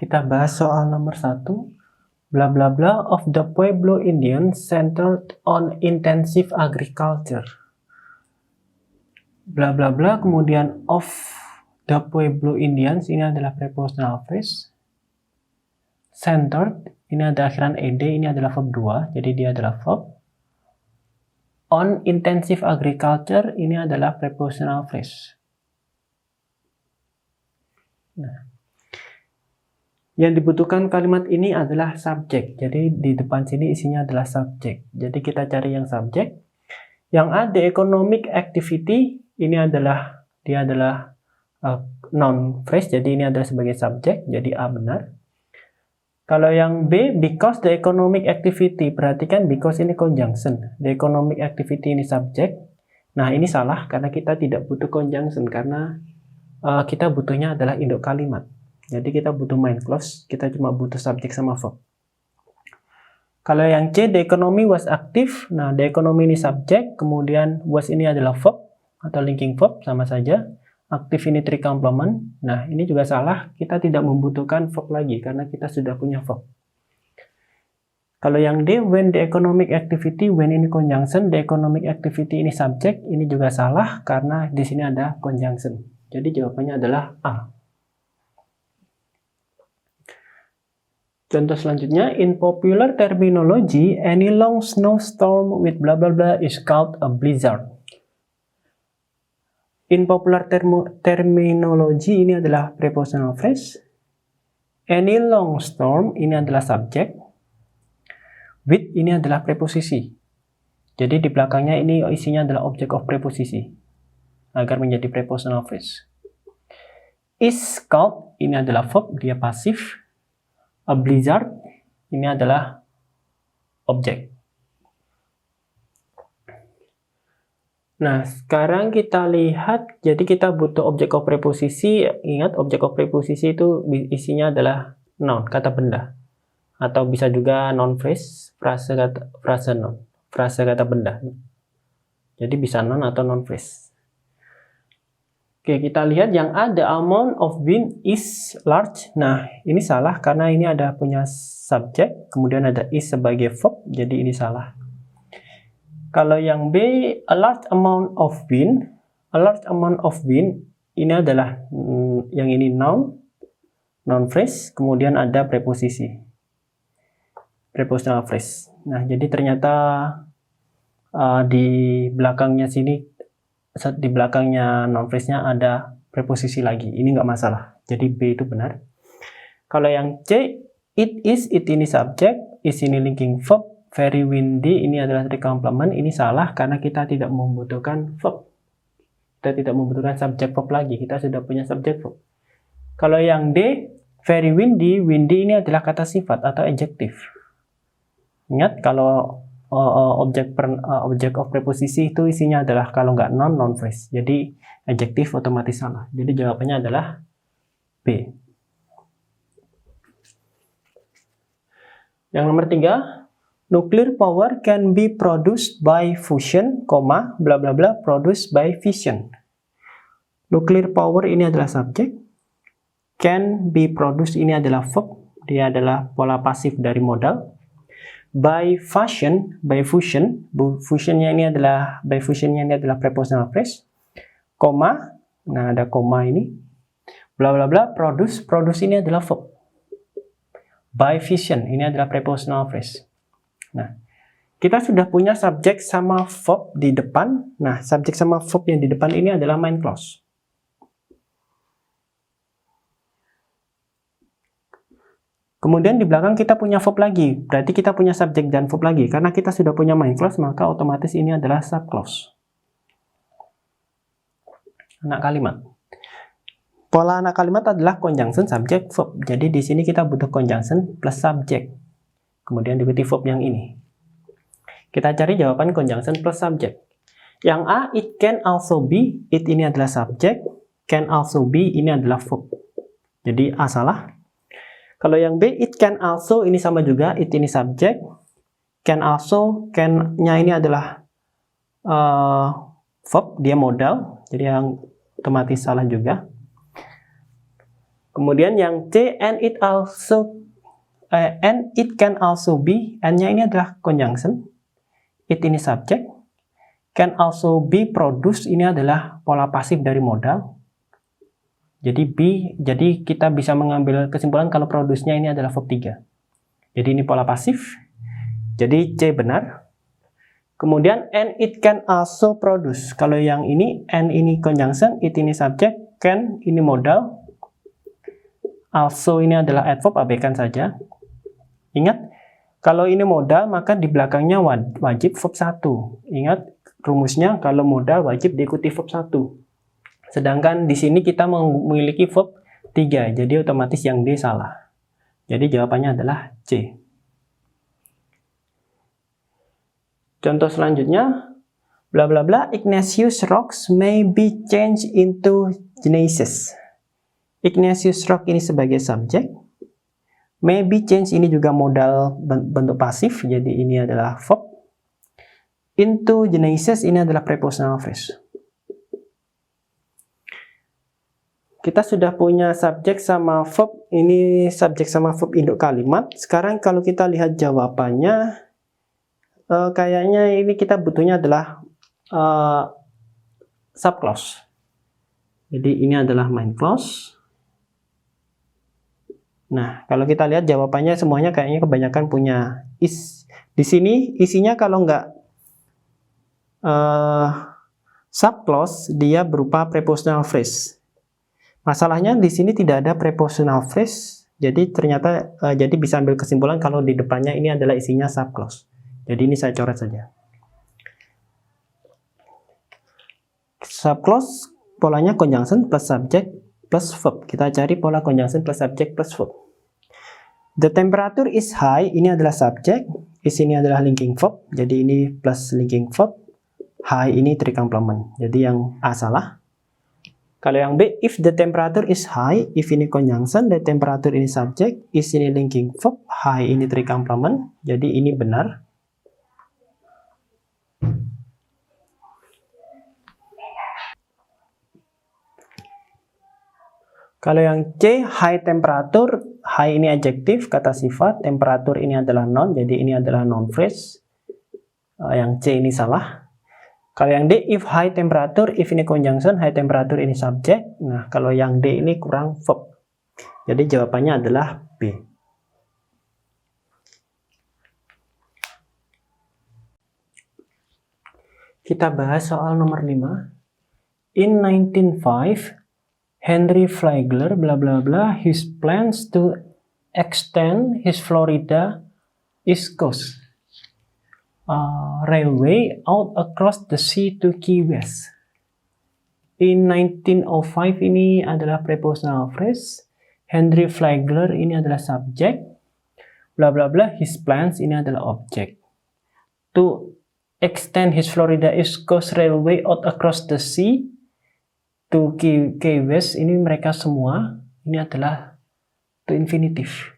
Kita bahas soal nomor 1. Bla bla bla of the Pueblo Indians centered on intensive agriculture. Bla bla bla, kemudian of the Pueblo Indians ini adalah prepositional phrase. Centered ini ada akhiran ed, ini adalah verb 2, jadi dia adalah verb. On intensive agriculture ini adalah prepositional phrase. Nah, yang dibutuhkan kalimat ini adalah subjek. Jadi di depan sini isinya adalah subjek. Jadi kita cari yang subjek. Yang ada economic activity ini adalah noun phrase. Jadi ini adalah sebagai subjek. Jadi A benar. Kalau yang B, because the economic activity, perhatikan because ini conjunction. The economic activity ini subjek. Nah ini salah karena kita tidak butuh conjunction karena kita butuhnya adalah induk kalimat. Jadi kita butuh main clause, kita cuma butuh subjek sama verb. Kalau yang C, the economy was active. Nah, the economy ini subjek, kemudian was ini adalah verb atau linking verb, sama saja. Active ini 3 complement. Nah, ini juga salah, kita tidak membutuhkan verb lagi karena kita sudah punya verb. Kalau yang D, when the economic activity, when ini conjunction, the economic activity ini subjek, ini juga salah karena di sini ada conjunction. Jadi jawabannya adalah A. Contoh selanjutnya, in popular terminology, any long snowstorm with blah blah blah is called a blizzard. In popular terminology ini adalah prepositional phrase. Any long storm ini adalah subjek. With ini adalah preposisi. Jadi di belakangnya ini isinya adalah object of preposisi agar menjadi prepositional phrase. Is called ini adalah verb, dia pasif. A blizzard ini adalah objek. Nah, sekarang kita lihat, jadi kita butuh objek of preposisi. Ingat, objek of preposisi itu isinya adalah noun, kata benda. Atau bisa juga noun phrase, frase noun, frase kata benda. Jadi bisa noun atau noun phrase. Oke, kita lihat yang ada amount of wind is large. Nah, ini salah karena ini ada punya subjek, kemudian ada is sebagai verb, jadi ini salah. Kalau yang B, a large amount of wind. A large amount of wind, ini adalah yang ini noun phrase, kemudian ada preposisi. Prepositional phrase. Nah, jadi ternyata di belakangnya sini, di belakangnya noun phrase-nya ada preposisi lagi. Ini nggak masalah. Jadi B itu benar. Kalau yang C, it is, it ini subjek, is ini linking verb, very windy ini adalah 3 complement. Ini salah karena kita tidak membutuhkan verb. Kita tidak membutuhkan subjek verb lagi. Kita sudah punya subjek verb. Kalau yang D, very windy, windy ini adalah kata sifat atau adjective. Ingat, kalau objek of preposisi itu isinya adalah kalau nggak noun phrase. Jadi adjektif otomatis salah. Jadi jawabannya adalah B. Yang nomor 3, nuclear power can be produced by fusion, bla bla bla, produced by fission. Nuclear power ini adalah subjek. Can be produced ini adalah verb. Dia adalah pola pasif dari modal. By fusionnya ini adalah prepositional phrase, nah ada koma ini, bla bla bla, produce ini adalah verb. By fission ini adalah prepositional phrase. Nah, kita sudah punya subjek sama verb di depan. Nah, subjek sama verb yang di depan ini adalah main clause. Kemudian di belakang kita punya verb lagi, berarti kita punya subjek dan verb lagi. Karena kita sudah punya main clause, maka otomatis ini adalah subclause. Anak kalimat. Pola anak kalimat adalah conjunction subject verb. Jadi di sini kita butuh conjunction plus subject. Kemudian diikuti verb yang ini. Kita cari jawaban conjunction plus subject. Yang A, it can also be, it ini adalah subject, can also be ini adalah verb. Jadi A salah. Kalau yang B, it can also, ini sama juga, it ini subjek, can also, can-nya ini adalah verb, dia modal, jadi yang otomatis salah juga. Kemudian yang C, and it can also be, and-nya ini adalah conjunction, it ini subjek, can also be produced, ini adalah pola pasif dari modal. Jadi kita bisa mengambil kesimpulan kalau produce-nya ini adalah verb 3. Jadi ini pola pasif. Jadi C benar. Kemudian and it can also produce. Kalau yang ini and ini conjunction, it ini subjek, can ini modal, also ini adalah adverb, abaikan saja. Ingat, kalau ini modal maka di belakangnya wajib verb 1. Ingat rumusnya, kalau modal wajib diikuti verb 1. Sedangkan di sini kita memiliki verb 3, jadi otomatis yang D salah. Jadi jawabannya adalah C. Contoh selanjutnya, bla bla bla, Igneous rocks may be changed into gneisses. Igneous rock ini sebagai subjek. May be changed ini juga modal bentuk pasif, jadi ini adalah verb. Into gneisses ini adalah prepositional phrase. Kita sudah punya subjek sama verb, ini subjek sama verb induk kalimat. Sekarang kalau kita lihat jawabannya, kayaknya ini kita butuhnya adalah subclause. Jadi ini adalah main clause. Nah, kalau kita lihat jawabannya semuanya kayaknya kebanyakan punya is. Di sini isinya kalau nggak subclause, dia berupa prepositional phrase. Masalahnya di sini tidak ada prepositional phrase, jadi ternyata jadi bisa ambil kesimpulan kalau di depannya ini adalah isinya subclause. Jadi ini saya coret saja. Subclause polanya conjunction plus subject plus verb. Kita cari pola conjunction plus subject plus verb. The temperature is high, ini adalah subjek, is ini adalah linking verb, jadi ini plus linking verb, high ini three complement. Jadi yang A salah. Kalau yang B, if the temperature is high, if ini conjunction, the temperature ini subject, is ini linking verb, high ini three complement, jadi ini benar. Kalau yang C, high temperature, high ini adjektif, kata sifat, temperature ini adalah noun, jadi ini adalah noun phrase. Yang C ini salah. Kalau yang D, if high temperature, if ini conjunction, high temperature ini subjek. Nah, kalau yang D ini kurang verb. Jadi jawabannya adalah B. Kita bahas soal nomor 5. In 1905, Henry Flagler, bla bla bla, his plans to extend his Florida East Coast railway out across the sea to Key West. In 1905 ini adalah prepositional phrase. Henry Flagler ini adalah subjek. Bla bla bla, his plans ini adalah objek. To extend his Florida East Coast railway out across the sea to Key West, ini mereka semua ini adalah to infinitive.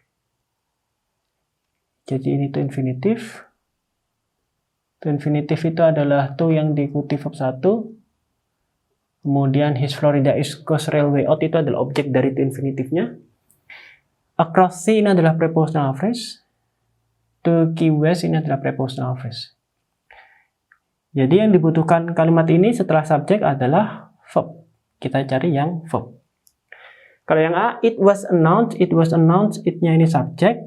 Jadi ini to infinitive. To infinitive itu adalah to yang diikuti verb 1. Kemudian his Florida East Coast railway out itu adalah objek dari to infinitive-nya. Across sea ini adalah prepositional phrase. To Key West ini adalah prepositional phrase. Jadi yang dibutuhkan kalimat ini setelah subjek adalah verb. Kita cari yang verb. Kalau yang A, it was announced, it-nya ini subjek.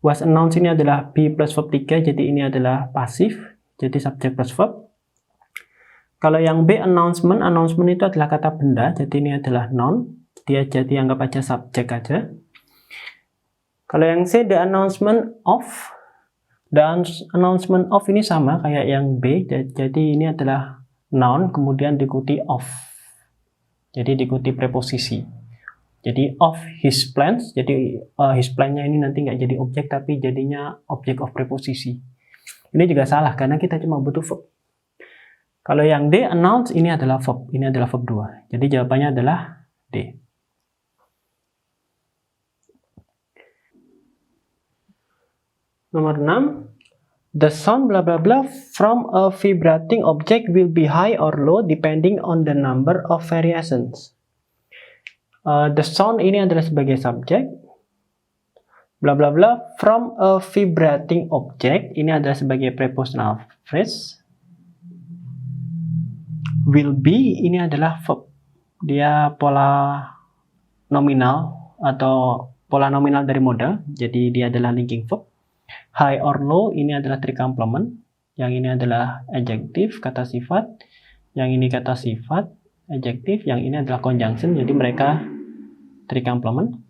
Was announced ini adalah be plus verb 3, jadi ini adalah pasif, jadi subjek plus verb. Kalau yang B, announcement itu adalah kata benda, jadi ini adalah noun, dia jadi anggap aja subjek aja. Kalau yang C, the announcement of ini sama kayak yang B, jadi ini adalah noun, kemudian diikuti of. Jadi diikuti preposisi. Jadi of his plans, jadi his plan-nya ini nanti nggak jadi objek, tapi jadinya object of preposisi. Ini juga salah, karena kita cuma butuh verb. Kalau yang D, announce, ini adalah verb. Ini adalah verb 2. Jadi jawabannya adalah D. Nomor 6. The sound blah blah blah from a vibrating object will be high or low depending on the number of variations. The sound ini adalah sebagai subjek. Blah blah blah from a vibrating object ini adalah sebagai prepositional phrase. Will be ini adalah verb. Dia pola nominal atau pola nominal dari modal. Jadi dia adalah linking verb. High or low ini adalah tricomplement. Yang ini adalah adjektif, kata sifat. Yang ini kata sifat, adjektif. Yang ini adalah conjunction. Jadi mereka tricomplement.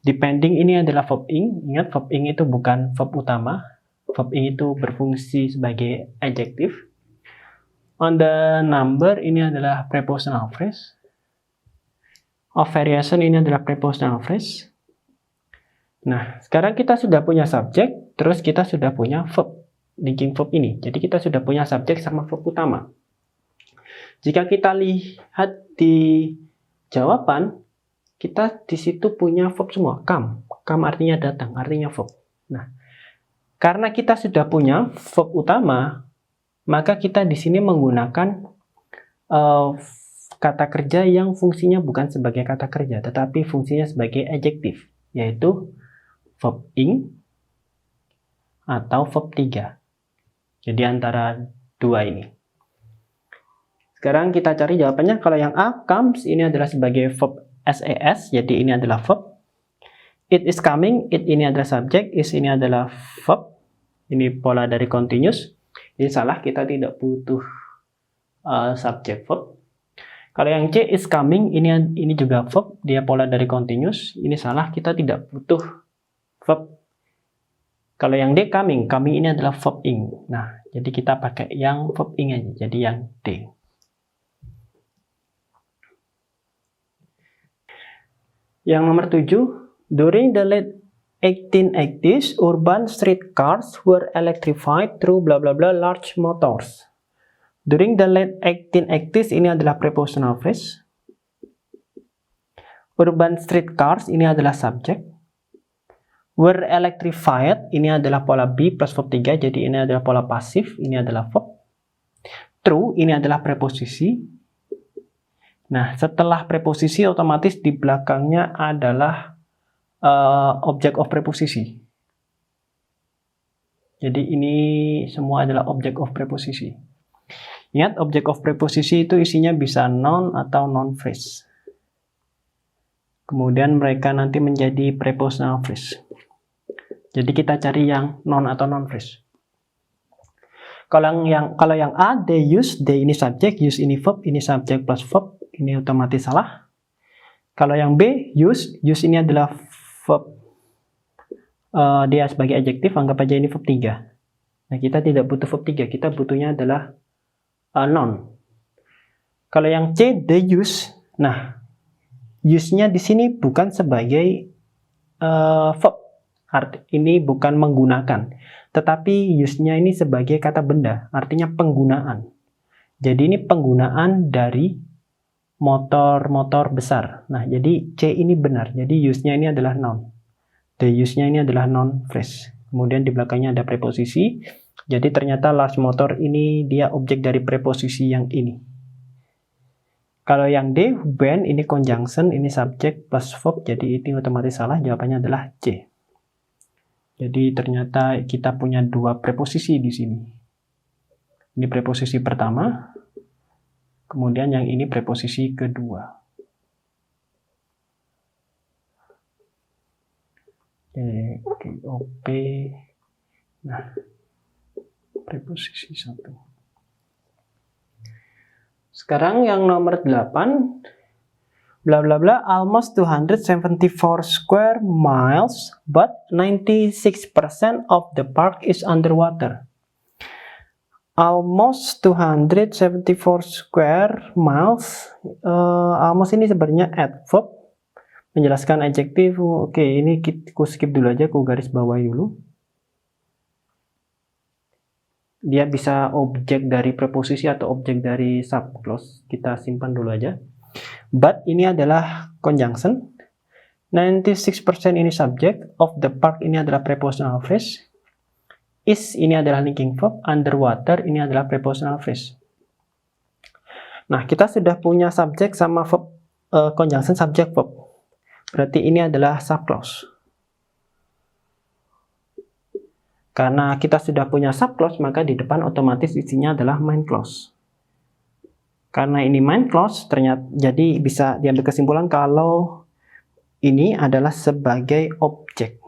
Depending ini adalah verb ing. Ingat, verb ing itu bukan verb utama. Verb ing itu berfungsi sebagai adjektif. On the number ini adalah prepositional phrase. Of variation ini adalah prepositional phrase. Nah, sekarang kita sudah punya subjek, terus kita sudah punya verb, linking verb ini. Jadi kita sudah punya subjek sama verb utama. Jika kita lihat di jawaban, kita di situ punya verb semua. Come. Come artinya datang, artinya verb. Nah, karena kita sudah punya verb utama, maka kita di sini menggunakan kata kerja yang fungsinya bukan sebagai kata kerja, tetapi fungsinya sebagai adjektif, yaitu verb ing atau verb 3. Jadi antara dua ini. Sekarang kita cari jawabannya. Kalau yang A, comes, ini adalah sebagai verb SAS, jadi ini adalah verb. It is coming, it ini adalah subjek, is ini adalah verb. Ini pola dari continuous. Ini salah, kita tidak butuh subjek verb. Kalau yang C, is coming, ini juga verb, dia pola dari continuous. Ini salah, kita tidak butuh verb. Kalau yang D, coming ini adalah verb ing. Nah, jadi kita pakai yang verb ing aja, jadi yang D. Yang nomor 7, during the late 1880s, urban streetcars were electrified through blah blah blah large motors. During the late 1880s ini adalah prepositional phrase. Urban streetcars ini adalah subjek. Were electrified ini adalah pola be plus verb 3, jadi ini adalah pola pasif, ini adalah verb. Through ini adalah preposisi. Nah, setelah preposisi otomatis di belakangnya adalah object of preposisi. Jadi ini semua adalah object of preposisi. Ingat, object of preposisi itu isinya bisa noun atau noun phrase. Kemudian mereka nanti menjadi prepositional phrase. Jadi kita cari yang noun atau noun phrase. Kalau yang A, they use, they ini subjek, use ini verb, ini subjek plus verb, ini otomatis salah. Kalau yang B, use ini adalah verb, dia sebagai adjektif, anggap aja ini verb 3. Nah, kita tidak butuh verb 3, kita butuhnya adalah noun. Kalau yang C, they use, nah, use-nya di sini bukan sebagai verb. Ini bukan menggunakan, tetapi use-nya ini sebagai kata benda, artinya penggunaan. Jadi ini penggunaan dari motor-motor besar. Nah, jadi C ini benar. Jadi use-nya ini adalah noun. The use-nya ini adalah noun phrase. Kemudian di belakangnya ada preposisi. Jadi ternyata large motor ini dia objek dari preposisi yang ini. Kalau yang D, when ini conjunction, ini subjek plus verb, jadi ini otomatis salah. Jawabannya adalah C. Jadi ternyata kita punya dua preposisi di sini. Ini preposisi pertama, kemudian yang ini preposisi kedua. Oke, OP. Nah, preposisi 1. Sekarang yang nomor 8. Bla bla bla, almost 274 square miles, but 96% of the park is underwater. Almost 274 square miles. Almost ini sebenarnya adverb, menjelaskan adjektif. Oke, ini aku skip dulu aja, aku garis bawahi dulu. Dia bisa objek dari preposisi atau objek dari subclause. Kita simpan dulu aja. But ini adalah conjunction. 96% ini subject. Of the park ini adalah prepositional phrase. Is ini adalah linking verb, underwater ini adalah prepositional phrase. Nah, kita sudah punya subjek sama verb, conjunction subject verb. Berarti ini adalah subclause. Karena kita sudah punya subclause, maka di depan otomatis isinya adalah main clause. Karena ini main clause, ternyata jadi bisa diambil kesimpulan kalau ini adalah sebagai objek.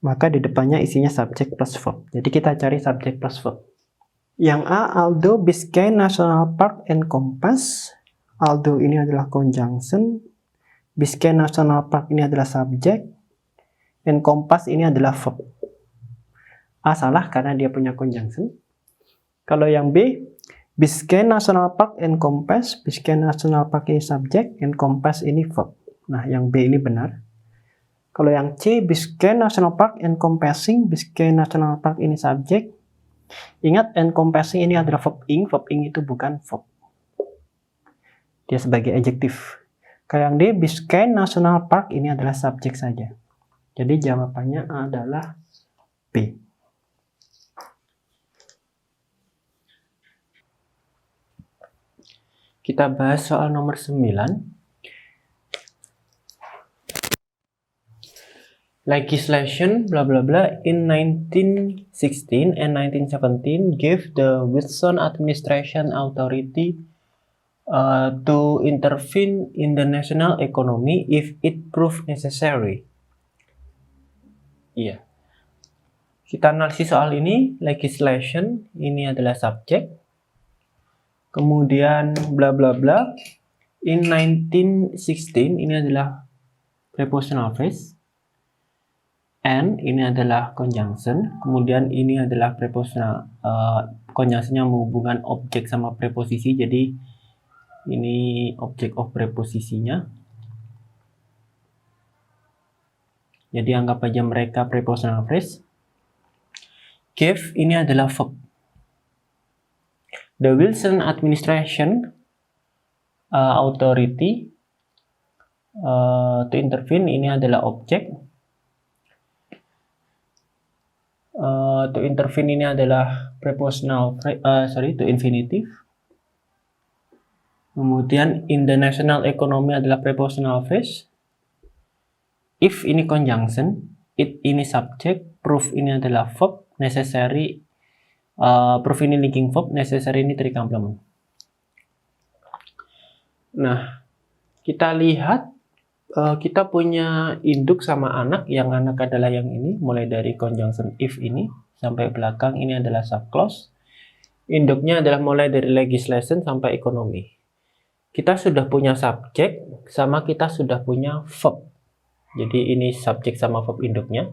Maka di depannya isinya subject plus verb. Jadi kita cari subject plus verb. Yang A, although Biscayne National Park encompass. Although ini adalah conjunction. Biscayne National Park ini adalah subject. Encompass ini adalah verb. A salah karena dia punya conjunction. Kalau yang B, Biscayne National Park encompass. Biscayne National Park ini subject. Encompass ini verb. Nah, yang B ini benar. Kalau yang C, Biscayne National Park encompassing, Biscayne National Park ini subjek. Ingat, encompassing ini adalah verb ing itu bukan verb. Dia sebagai adjektif. Kalau yang D, Biscayne National Park ini adalah subjek saja. Jadi jawabannya adalah B. Kita bahas soal nomor 9. Legislation blah blah blah in 1916 and 1917 gave the Wilson administration authority to intervene in the national economy if it proved necessary. Iya. Kita analisis soal ini. Legislation ini adalah subjek. Kemudian bla bla bla in 1916 ini adalah prepositional phrase. And ini adalah conjunction, kemudian ini adalah prepositional, conjunctionnya menghubungkan objek sama preposisi, jadi ini object of preposisinya. Jadi anggap aja mereka prepositional phrase. Give ini adalah verb. The Wilson administration authority to intervene ini adalah objek. To intervene ini adalah prepositional to infinitive. Kemudian in the national economy adalah prepositional phrase. If ini conjunction, it ini subject, proof ini adalah verb, necessary, proof ini linking verb, necessary ini three complement. Nah, kita lihat kita punya induk sama anak, yang anak adalah yang ini, mulai dari conjunction if ini sampai belakang ini adalah subclause. Induknya adalah mulai dari legislation sampai ekonomi. Kita sudah punya subjek sama kita sudah punya verb. Jadi ini subjek sama verb induknya.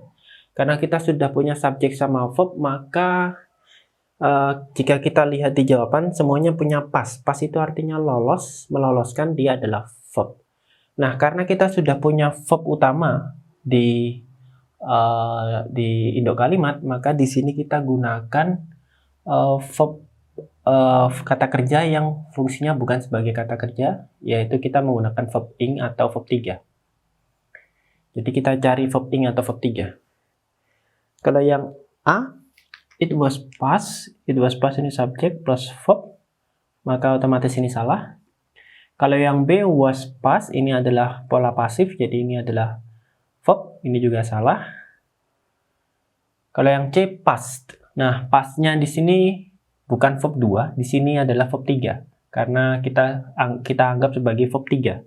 Karena kita sudah punya subjek sama verb, maka jika kita lihat di jawaban semuanya punya pas. Pas itu artinya lolos, meloloskan, dia adalah verb. Nah, karena kita sudah punya verb utama di induk kalimat, maka di sini kita gunakan verb kata kerja yang fungsinya bukan sebagai kata kerja, yaitu kita menggunakan verb ing atau verb 3. Jadi kita cari verb ing atau verb 3. Kalau yang A, it was past ini subjek plus verb, maka otomatis ini salah. Kalau yang B, was past, ini adalah pola pasif, jadi ini adalah verb, ini juga salah. Kalau yang C, past. Nah, pastnya di sini bukan verb 2, di sini adalah verb 3. Karena kita anggap sebagai verb 3.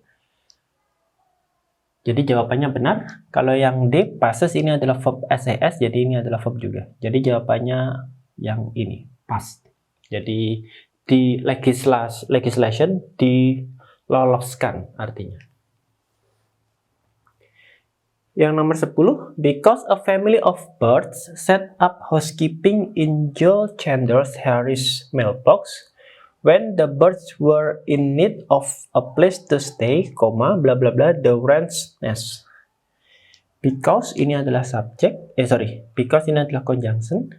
Jadi jawabannya benar. Kalau yang D, passes, ini adalah verb SAS, jadi ini adalah verb juga. Jadi jawabannya yang ini, past. Jadi di legislation diloloskan artinya. Yang nomor 10, because a family of birds set up housekeeping in Joel Chandler's Harris mailbox when the birds were in need of a place to stay, bla bla bla, the wren's nest. Because ini adalah subjek, because ini adalah conjunction.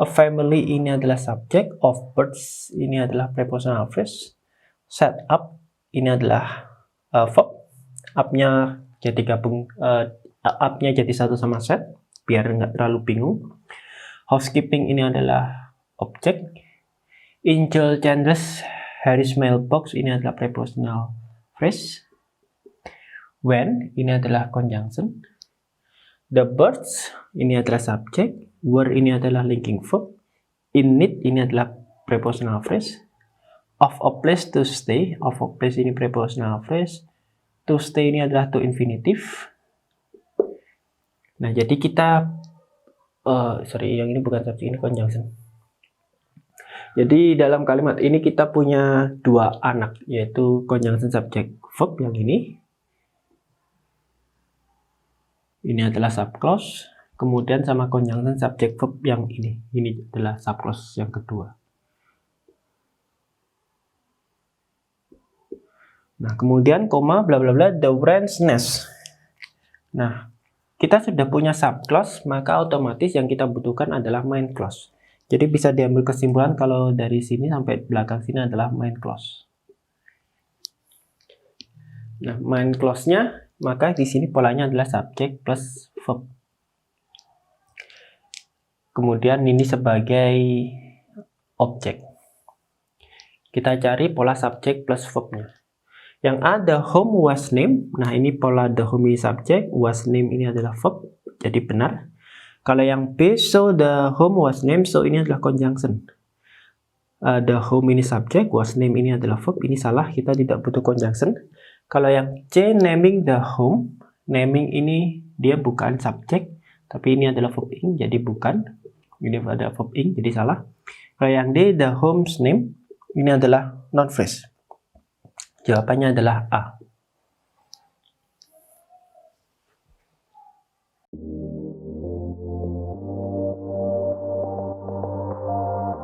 A family ini adalah subject, of birds ini adalah prepositional phrase. Set up ini adalah verb, up-nya Jadi gabung up-nya jadi satu sama set, biar nggak terlalu bingung. Housekeeping ini adalah objek. Angel Chandler's Harris mailbox ini adalah prepositional phrase. When ini adalah conjunction. The birds ini adalah subjek. Were ini adalah linking verb. In need ini adalah prepositional phrase. Of a place to stay. Of a place ini prepositional phrase. To stay ini adalah to infinitive. Nah, jadi kita yang ini bukan subjek, ini conjunction. Jadi dalam kalimat ini kita punya dua anak, yaitu conjunction subject verb yang ini. Ini adalah subclause. Kemudian sama conjunction subject verb yang ini. Ini adalah subclause yang kedua. Nah, kemudian koma bla bla bla the wren's nest. Nah, kita sudah punya subclause, maka otomatis yang kita butuhkan adalah main clause. Jadi bisa diambil kesimpulan kalau dari sini sampai belakang sini adalah main clause. Nah, main clause-nya, maka di sini polanya adalah subject plus verb. Kemudian ini sebagai objek. Kita cari pola subject plus verb-nya. Yang A, the home was named. Nah, ini pola the home ini subjek, was named ini adalah verb, jadi benar. Kalau yang B, so the home was named, so ini adalah conjunction. The home ini subjek, was named ini adalah verb, ini salah, kita tidak butuh conjunction. Kalau yang C, naming the home, naming ini dia bukan subjek, tapi ini adalah verb ing, jadi bukan. Ini ada verb ing, jadi salah. Kalau yang D, the home's name, ini adalah non-phrase. Jawabannya adalah A.